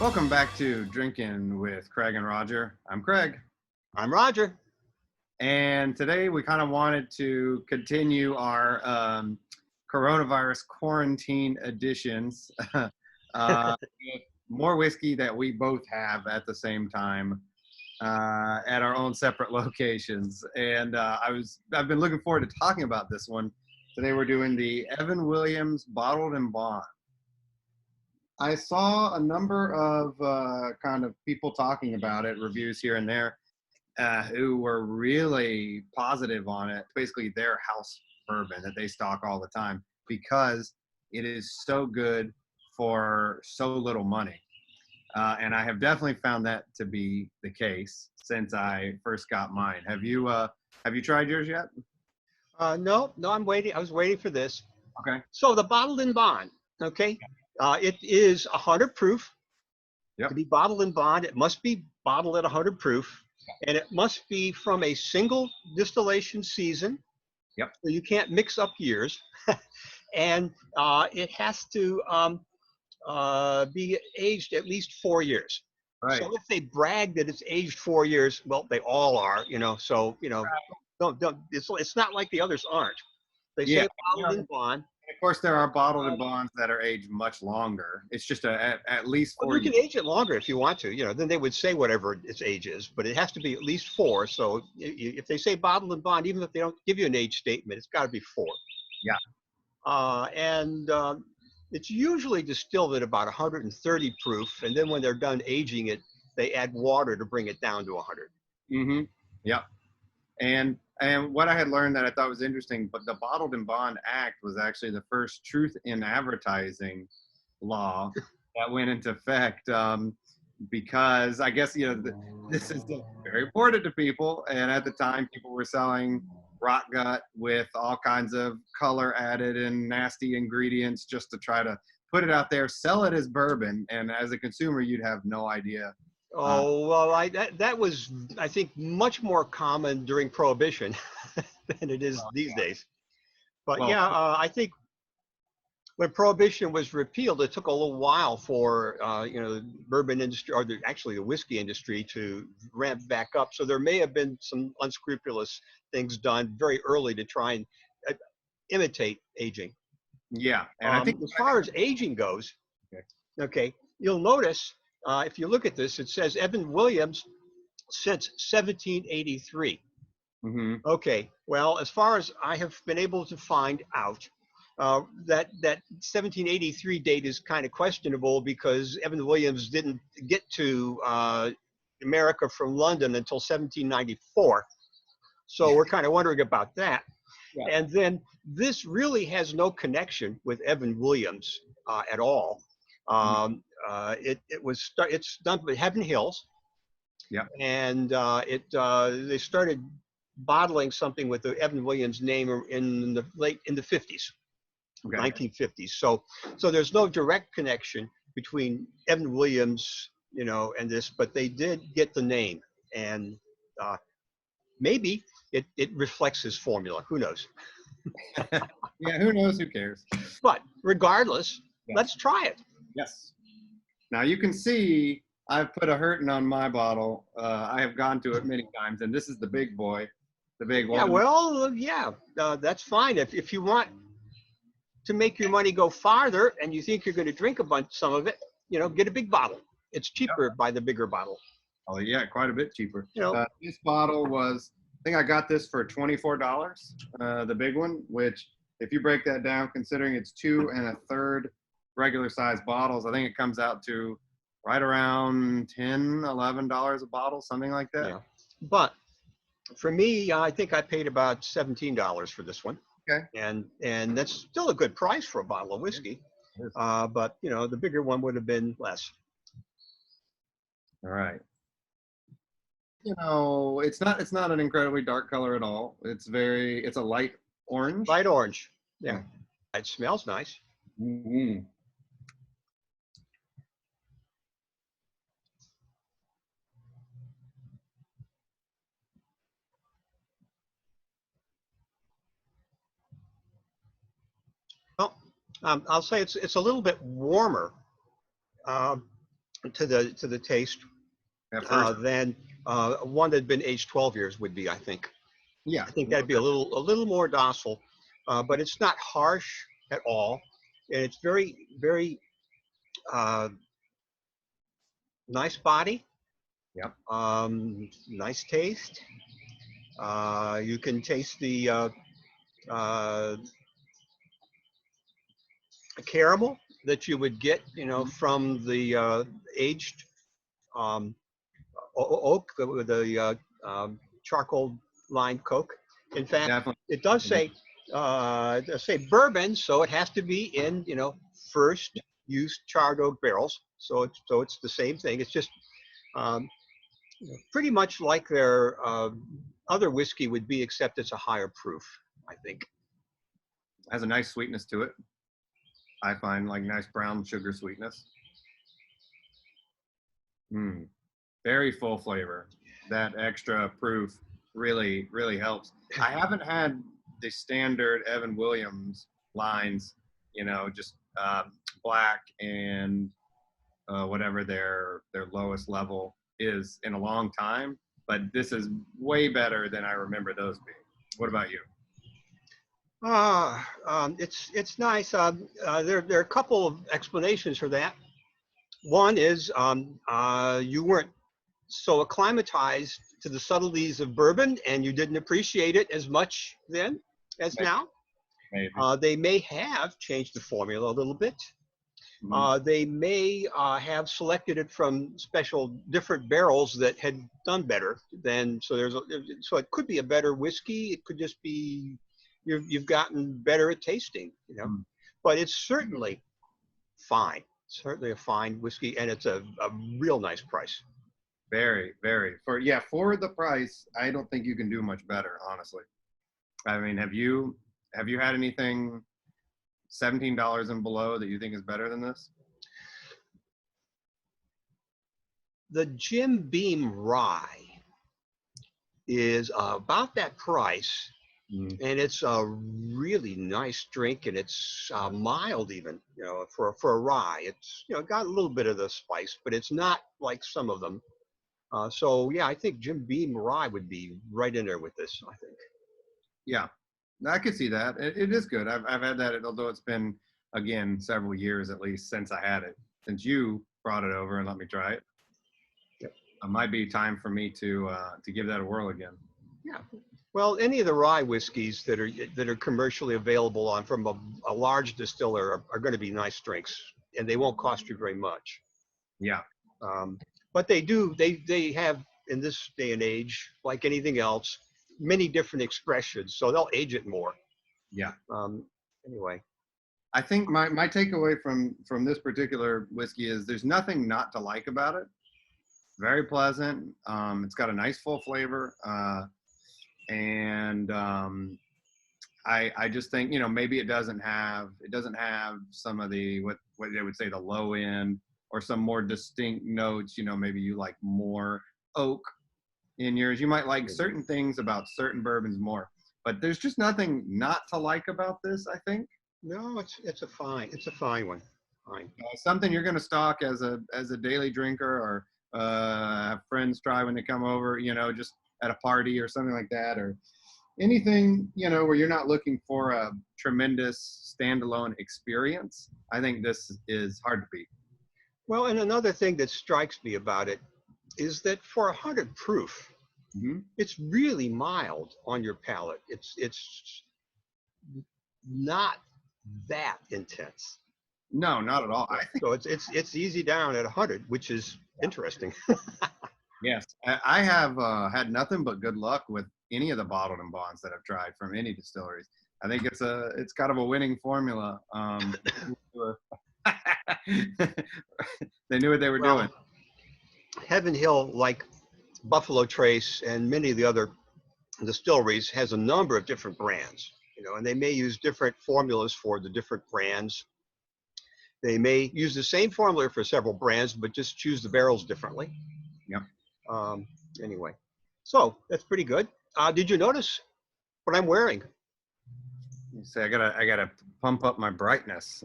Welcome back to Drinking with Craig and Roger. I'm Craig. I'm Roger. And today we kind of wanted to continue our coronavirus quarantine editions. More whiskey that we both have at the same time at our own separate locations. And I've been looking forward to talking about this one. Today we're doing the Evan Williams Bottled and Bond. I saw a number of kind of people talking about it, reviews here and there, who were really positive on it. Basically, their house bourbon that they stock all the time because it is so good for so little money. And I have definitely found that to be the case since I first got mine. Have you tried yours yet? No, I'm waiting. I was waiting for this. Okay. So the Bottled and Bond, okay? It is 100 proof. Yep. To be bottled and bond, it must be bottled at 100 proof, and it must be from a single distillation season. Yep. So you can't mix up years, and it has to be aged at least 4 years. Right. So if they brag that it's aged 4 years, well, they all are, So don't. It's not like the others aren't. They say bottled and bond. Of course, there are bottled and bonds that are aged much longer. It's just at least 4 years. You years. can age it longer if you want to. Then they would say whatever its age is, but it has to be at least 4. So if they say bottled and bond, even if they don't give you an age statement, it's got to be 4. Yeah. And it's usually distilled at about 130 proof, and then when they're done aging it, they add water to bring it down to 100. Mm-hmm. Yep. And what I had learned that I thought was interesting, but the Bottled and Bond Act was actually the first truth in advertising law that went into effect because I guess, this is very important to people. And at the time, people were selling rot gut with all kinds of color added and nasty ingredients just to try to put it out there, sell it as bourbon. And as a consumer, you'd have no idea. Oh, well, that was, I think, much more common during Prohibition than it is these days. But I think when Prohibition was repealed, it took a little while for, the bourbon industry, or actually the whiskey industry, to ramp back up. So there may have been some unscrupulous things done very early to try and imitate aging. Yeah. And I think as far as aging goes, okay, you'll notice, if you look at this, it says Evan Williams since 1783. Mm-hmm. Okay, well, as far as I have been able to find out, that 1783 date is kind of questionable because Evan Williams didn't get to America from London until 1794. So we're kind of wondering about that. Yeah. And then this really has no connection with Evan Williams at all. It's done by Heaven Hills. Yeah. And they started bottling something with the Evan Williams name in the 50s, 1950s. So there's no direct connection between Evan Williams, and this, but they did get the name, and maybe it reflects his formula. Who knows? Yeah, who knows? Who cares? But regardless, let's try it. Yes. Now you can see I've put a hurtin' on my bottle. I have gone to it many times, and this is the big boy, the big one. Yeah, well, that's fine. If you want to make your money go farther and you think you're going to drink some of it, get a big bottle. It's cheaper by the bigger bottle. Oh yeah, quite a bit cheaper. This bottle was, I think I got this for $24, the big one, which if you break that down, considering it's 2 1/3 regular size bottles, I think it comes out to right around $10, $11 a bottle, something like that. Yeah. But for me, I think I paid about $17 for this one. Okay. And that's still a good price for a bottle of whiskey. But the bigger one would have been less. All right. It's not an incredibly dark color at all. It's a light orange. Light orange. Yeah. It smells nice. Mm-hmm. Well, I'll say it's a little bit warmer to the taste at first. than one that had been aged 12 years would be, I think. Yeah. I think that'd be a little more docile, but it's not harsh at all, and it's very uh, nice body, Yep. nice taste. You can taste the uh, caramel that you would get, from the aged um, oak, the charcoal lined Coke. In fact, Definitely. it does say bourbon, so it has to be in first use charred oak barrels. So it's the same thing. It's just um, pretty much like their other whiskey would be, except it's a higher proof, I think. Has a nice sweetness to it. I find like nice brown sugar sweetness. Mm. Very full flavor. That extra proof really, really helps. I haven't had the standard Evan Williams lines, just black and whatever their lowest level is in a long time. But this is way better than I remember those being. What about you? It's nice. There are a couple of explanations for that. One is you weren't so acclimatized to the subtleties of bourbon, and you didn't appreciate it as much then as Maybe. now. Maybe. They may have changed the formula a little bit. They may have selected it from special different barrels that had done better than. So it could be a better whiskey. It could just be you've gotten better at tasting. But it's certainly fine. Certainly a fine whiskey, and it's a real nice price. Very, very. For the price, I don't think you can do much better, honestly. I mean, have you had anything $17 and below that you think is better than this? The Jim Beam Rye is about that price, and it's a really nice drink, and it's mild even, for a rye. It's got a little bit of the spice, but it's not like some of them. So yeah, I think Jim Beam Rye would be right in there with this, I think. Yeah, I could see that. It is good. I've had that, although it's been, again, several years at least since I had it. Since you brought it over and let me try it, Yep. It might be time for me to give that a whirl again. Yeah. Well, any of the rye whiskeys that are commercially available from a large distiller are going to be nice drinks, and they won't cost you very much. Yeah. But they have, in this day and age, like anything else, many different expressions, so they'll age it more. Yeah. Anyway, I think my takeaway from this particular whiskey is there's nothing not to like about it. Very pleasant. It's got a nice full flavor, and I just think maybe it doesn't have some of the what they would say the low end or some more distinct notes. Maybe you like more oak in yours. You might like certain things about certain bourbons more, but there's just nothing not to like about this, I think. No, it's a fine one. Fine. Something you're going to stock as a daily drinker, or have friends try when they come over, just at a party or something like that, or anything, where you're not looking for a tremendous standalone experience. I think this is hard to beat. Well, and another thing that strikes me about it is that for 100 proof, it's really mild on your palate. It's not that intense. No, not at all. I think so. It's easy down at 100, which is interesting. Yes, I have had nothing but good luck with any of the bottled and bonds that I've tried from any distilleries. I think it's kind of a winning formula. They knew what they were doing. Heaven Hill, like Buffalo Trace and many of the other distilleries, has a number of different brands, and they may use different formulas for the different brands. They may use the same formula for several brands, but just choose the barrels differently. Yep. Anyway, so that's pretty good. Did you notice what I'm wearing? You say I gotta pump up my brightness.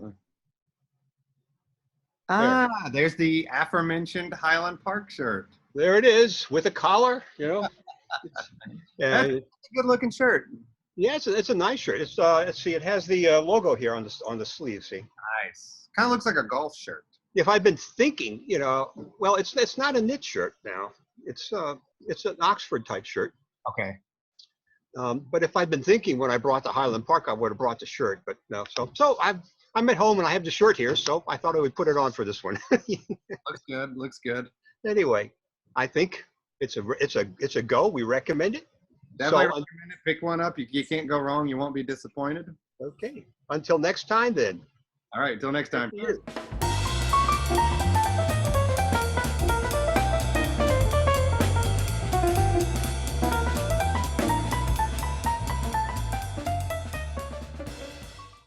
Ah, there's the aforementioned Highland Park shirt. There it is with a collar, That's And a good looking shirt. yeah, it's a nice shirt. Let's see, it has the logo here on the sleeve. See, Nice. Kind of looks like a golf shirt. if I've been thinking, well, it's not a knit shirt now. It's an Oxford type shirt. Okay. But if I'd been thinking when I brought the Highland Park, I would have brought the shirt. But no, so I'm at home and I have the shirt here, so I thought I would put it on for this one. Looks good. Looks good. Anyway, I think it's a go. We recommend it. Definitely recommend it. Pick one up. You can't go wrong. You won't be disappointed. Okay. Until next time, then. All right. Till next time. Cheers.